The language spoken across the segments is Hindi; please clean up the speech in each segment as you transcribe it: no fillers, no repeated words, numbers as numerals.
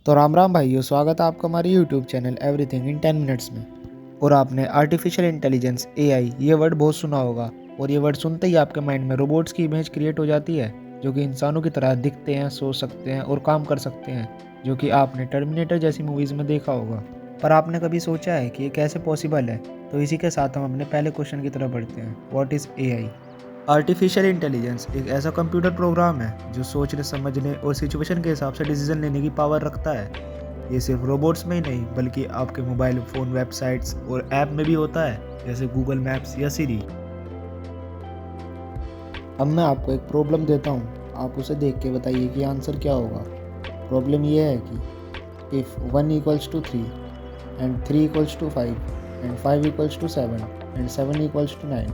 तो राम राम भाइयों, स्वागत है आपका हमारे YouTube channel everything in 10 minutes में। और आपने आर्टिफिशियल इंटेलिजेंस एआई ये वर्ड बहुत सुना होगा, और ये वर्ड सुनते ही आपके माइंड में रोबोट्स की इमेज क्रिएट हो जाती है जो कि इंसानों की तरह दिखते हैं, सोच सकते हैं और काम कर सकते हैं, जो कि आपने टर्मिनेटर जैसी मूवीज़ में देखा होगा। पर आपने कभी सोचा है कि ये कैसे पॉसिबल है? तो इसी के साथ हम अपने पहले क्वेश्चन की तरफ बढ़ते हैं। What is AI? Artificial intelligence एक ऐसा कंप्यूटर प्रोग्राम है जो सोचने, समझने और सिचुएशन के हिसाब से डिसीजन लेने की पावर रखता है। ये सिर्फ रोबोट्स में ही नहीं बल्कि आपके मोबाइल फ़ोन, वेबसाइट्स और ऐप में भी होता है, जैसे गूगल मैप्स या सिरी। अब मैं आपको एक प्रॉब्लम देता हूँ, आप उसे देख के बताइए कि आंसर क्या होगा। प्रॉब्लम ये है कि if 1 equals to 3 and 3 equals to 5 and 5 equals to 7 and 7 equals to 9,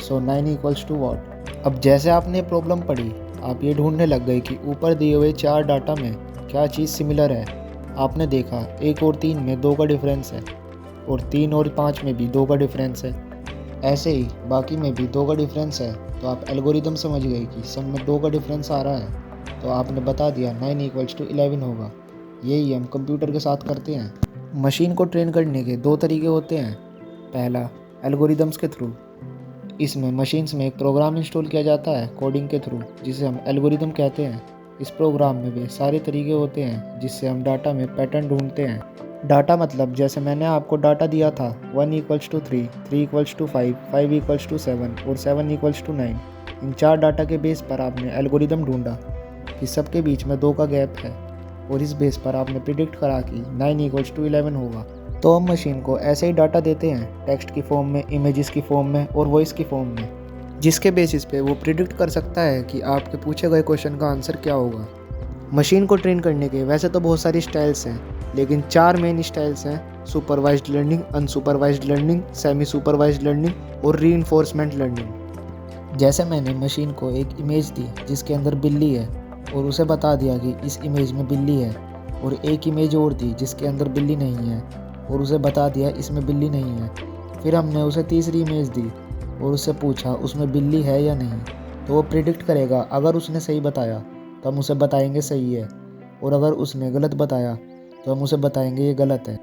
so 9 equals to what. अब जैसे आपने प्रॉब्लम पढ़ी, आप ये ढूंढने लग गए कि ऊपर दिए हुए 4 डाटा में क्या चीज़ सिमिलर है। आपने देखा 1 और 3 में 2 का डिफरेंस है, और 3 और 5 में भी 2 का डिफरेंस है। ऐसे ही बाकी में भी 2 का डिफरेंस है, तो आप एल्गोरिदम समझ गए कि सब में 2 का डिफरेंस आ रहा है, तो आपने बता दिया 9 इक्वल्स टू 11 होगा। यही हम कंप्यूटर के साथ करते हैं। मशीन को ट्रेन करने के 2 तरीके होते हैं। पहला, एल्गोरिदम्स के थ्रू। इसमें मशीन्स में एक प्रोग्राम इंस्टॉल किया जाता है कोडिंग के थ्रू, जिसे हम एल्गोरिदम कहते हैं। इस प्रोग्राम में भी सारे तरीके होते हैं जिससे हम डाटा में पैटर्न ढूंढते हैं। डाटा मतलब जैसे मैंने आपको डाटा दिया था 1 equals to 3, 3 equals to 5, 5 equals to 7 और 7 इक्वल्स टू 9। इन 4 डाटा के बेस पर आपने एल्गोरिदम ढूंढा कि सबके बीच में 2 का गैप है, और इस बेस पर आपने प्रिडिक्ट करा कि 9 इक्वल्स टू 11 होगा। तो हम मशीन को ऐसे ही डाटा देते हैं, टेक्स्ट की फॉर्म में, इमेजेस की फॉर्म में और वॉइस की फॉर्म में, जिसके बेसिस पे वो प्रिडिक्ट कर सकता है कि आपके पूछे गए क्वेश्चन का आंसर क्या होगा। मशीन को ट्रेन करने के वैसे तो बहुत सारी स्टाइल्स हैं, लेकिन 4 मेन स्टाइल्स हैं: supervised learning, unsupervised learning, semi supervised learning और रीइंफोर्समेंट लर्निंग। जैसे मैंने मशीन को एक इमेज दी जिसके अंदर बिल्ली है, और उसे बता दिया कि इस इमेज में बिल्ली है, और एक इमेज और दी जिसके अंदर बिल्ली नहीं है, और उसे बता दिया इसमें बिल्ली नहीं है। फिर हमने उसे तीसरी इमेज दी और उससे पूछा उसमें बिल्ली है या नहीं, तो वो प्रिडिक्ट करेगा। अगर उसने सही बताया तो हम उसे बताएंगे सही है, और अगर उसने गलत बताया तो हम उसे बताएंगे ये गलत है।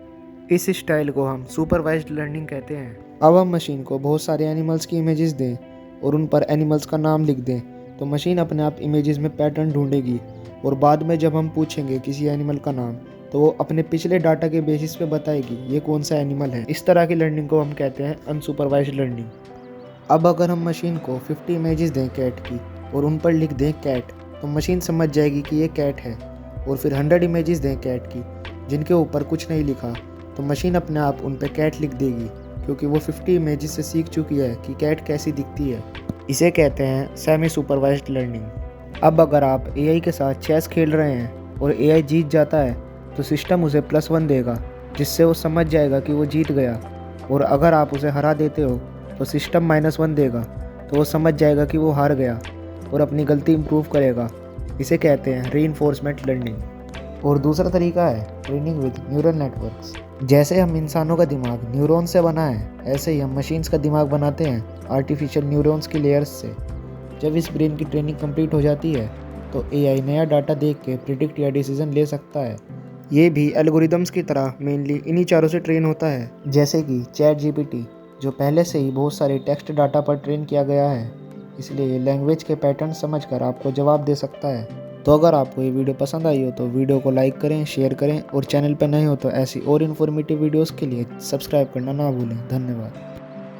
इस स्टाइल को हम सुपरवाइज्ड लर्निंग कहते हैं। अब हम मशीन को बहुत सारे एनिमल्स की इमेजेस दें और उन पर एनिमल्स का नाम लिख दें, तो मशीन अपने आप इमेजेस में पैटर्न ढूंढेगी, और बाद में जब हम पूछेंगे किसी एनिमल का नाम तो वो अपने पिछले डाटा के बेसिस पे बताएगी ये कौन सा एनिमल है। इस तरह की लर्निंग को हम कहते हैं अनसुपरवाइज्ड लर्निंग। अब अगर हम मशीन को 50 इमेजेस दें कैट की और उन पर लिख दें कैट, तो मशीन समझ जाएगी कि ये कैट है। और फिर 100 इमेजेस दें कैट की जिनके ऊपर कुछ नहीं लिखा, तो मशीन अपने आप उन पर कैट लिख देगी, क्योंकि वो 50 इमेजेस से सीख चुकी है कि कैट कैसी दिखती है। इसे कहते हैं सेमी सुपरवाइज्ड लर्निंग। अब अगर आप एआई के साथ चेस खेल रहे हैं और एआई जीत जाता है, तो सिस्टम उसे +1 देगा, जिससे वो समझ जाएगा कि वो जीत गया। और अगर आप उसे हरा देते हो तो सिस्टम -1 देगा, तो वो समझ जाएगा कि वो हार गया और अपनी गलती इम्प्रूव करेगा। इसे कहते हैं रीइंफोर्समेंट लर्निंग। और दूसरा तरीका है ट्रेनिंग विद न्यूरल नेटवर्क्स। जैसे हम इंसानों का दिमाग न्यूरॉन से बना है, ऐसे ही हम मशीन्स का दिमाग बनाते हैं आर्टिफिशियल न्यूरॉन्स की लेयर्स से। जब इस ब्रेन की ट्रेनिंग कंप्लीट हो जाती है, तो एआई नया डाटा देख के प्रिडिक्ट या डिसीजन ले सकता है। ये भी एल्गोरिदम्स की तरह मेनली इन्हीं चारों से ट्रेन होता है, जैसे कि चैट जीपीटी, जो पहले से ही बहुत सारे टेक्स्ट डाटा पर ट्रेन किया गया है, इसलिए लैंग्वेज के पैटर्न समझकर आपको जवाब दे सकता है। तो अगर आपको ये वीडियो पसंद आई हो तो वीडियो को लाइक करें, शेयर करें, और चैनल पर नए हो तो ऐसी और इन्फॉर्मेटिव वीडियोज़ के लिए सब्सक्राइब करना ना भूलें। धन्यवाद।